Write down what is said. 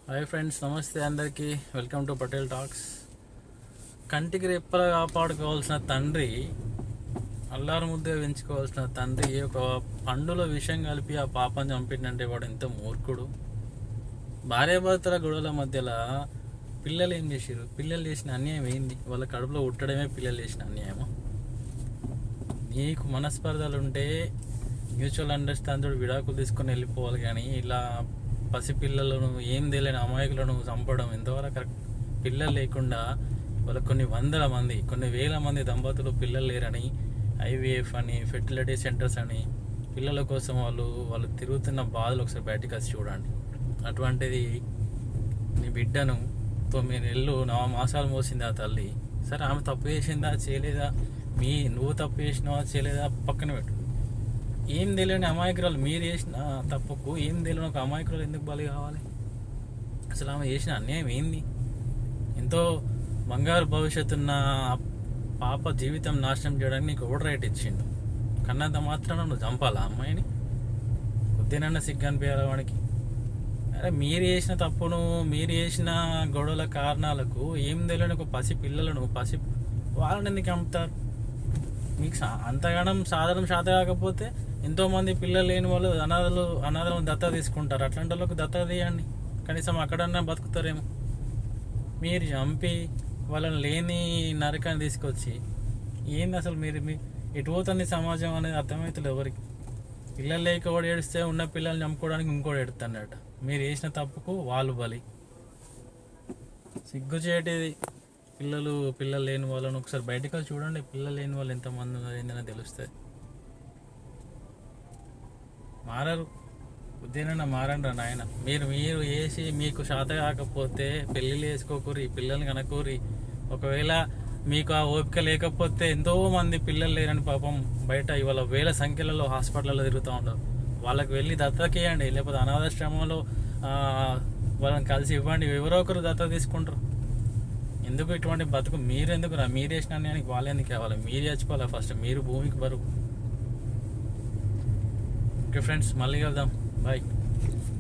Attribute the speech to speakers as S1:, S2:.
S1: Hi friends, నమస్తే అందరికీ. Welcome to Patel talks. కంటికి రెప్పలా కాపాడుకోవాల్సిన తండ్రి, అల్లారు ముద్దుగా పెంచుకోవాల్సిన తండ్రి ఒక పండులో విషం కలిపి ఆ పాపని చంపిండంటే వాడు ఎంత మూర్ఖుడు. భార్యాభర్తల గొడవల మధ్యలో పిల్లలు ఏం చేసారు? పిల్లలు చేసిన అన్యాయం ఏంది? వాళ్ళ కడుపులో ఉట్టడమే పిల్లలు చేసిన అన్యాయమా? నీకు మనస్పర్ధలు ఉంటే మ్యూచువల్ అండర్స్టాండ్ విడాకులు తీసుకొని వెళ్ళిపోవాలి, కానీ ఇలా పసిపిల్లలను ఏం తెలియని అమాయకులను చంపడం ఎంతవరకు కరెక్ట్? పిల్లలు లేకుండా వాళ్ళకి కొన్ని వందల మంది, కొన్ని వేల మంది దంపతులు పిల్లలు లేరని ఐవీఎఫ్ అని, ఫెర్టిలిటీ సెంటర్స్ అని, పిల్లల కోసం వాళ్ళు తిరుగుతున్న బాధలు ఒకసారి బయటకు వచ్చి చూడండి. అటువంటిది నీ బిడ్డను 9 నెలలు 9 మాసాలు మోసింది ఆ తల్లి. సరే, ఆమె తప్పు చేసిందా చేయలేదా, నువ్వు తప్పు చేసినావా చేయలేదా పక్కన పెట్టు. ఏం తెలియని అమాయకురాలు, మీరు చేసిన తప్పుకు ఏం తెలియని ఒక అమాయకురాలు ఎందుకు బలి కావాలి? అసలు ఆమె చేసిన అన్యాయం ఏంది? ఎంతో బంగారు భవిష్యత్తు ఉన్న పాప జీవితం నాశనం చేయడానికి నీకు ఓవర్ రైట్ ఇచ్చిండు. కన్నంత మాత్రాన నువ్వు చంపాలా అమ్మాయిని? కొద్దినన్నా సిగ్గు అనిపించాలి వాడికి. అరే, మీరు చేసిన తప్పును, మీరు చేసిన గొడవల కారణాలకు ఏం తెలియని ఒక పిల్లలను వాళ్ళని ఎందుకు చంపుతారు? మీకు అంతగానం సాధనం శాత కాకపోతే ఎంతోమంది పిల్లలు లేని వాళ్ళు అనాథలను దత్త తీసుకుంటారు. అట్లాంటి వాళ్ళకు దత్త తీయండి, కనీసం అక్కడన్నా బతుకుతారేమో. మీరు చంపి వాళ్ళని లేని నరకాన్ని తీసుకొచ్చి ఏంది అసలు? మీ ఎటు పోతుంది సమాజం అనేది అర్థమవుతుంది ఎవరికి. పిల్లలు లేక కూడా ఏడిస్తే ఉన్న పిల్లల్ని చంపుకోవడానికి ఇంకోటి ఎడుతున్నట్టు. మీరు చేసిన తప్పుకు వాళ్ళు బలి. సిగ్గు చేయటది. పిల్లలు లేని వాళ్ళని ఒకసారి బయటకు చూడండి. పిల్లలు లేని వాళ్ళు ఎంతమంది ఉన్నారు ఏందని తెలుస్తుంది. మారరు. ఉద్దేనన్నా మారండి రా నాయన. మీరు వేసి మీకు శాత కాకపోతే పెళ్ళిళ్ళు వేసుకోకూరి, పిల్లల్ని కనకూరి. ఒకవేళ మీకు ఆ ఓపిక లేకపోతే ఎంతోమంది పిల్లలు లేరని పాపం బయట ఇవాళ వేల సంఖ్యలలో హాస్పిటల్లో తిరుగుతూ ఉంటారు. వాళ్ళకి వెళ్ళి దత్తకేయండి, లేకపోతే అనాథాశ్రమంలో వాళ్ళని కలిసి ఇవ్వండి. ఎవరో ఒకరు దత్త తీసుకుంటారు. ఎందుకు ఇటువంటి బతుకు? మీరెందుకు రా? మీరు వేసిన అన్యాయానికి వాళ్ళు ఎందుకు కావాలి? మీరు చచ్చిపోవాలి ఫస్ట్. మీరు భూమికి బరువు. ఓకే ఫ్రెండ్స్, మళ్ళీ కలుద్దాం. బాయ్.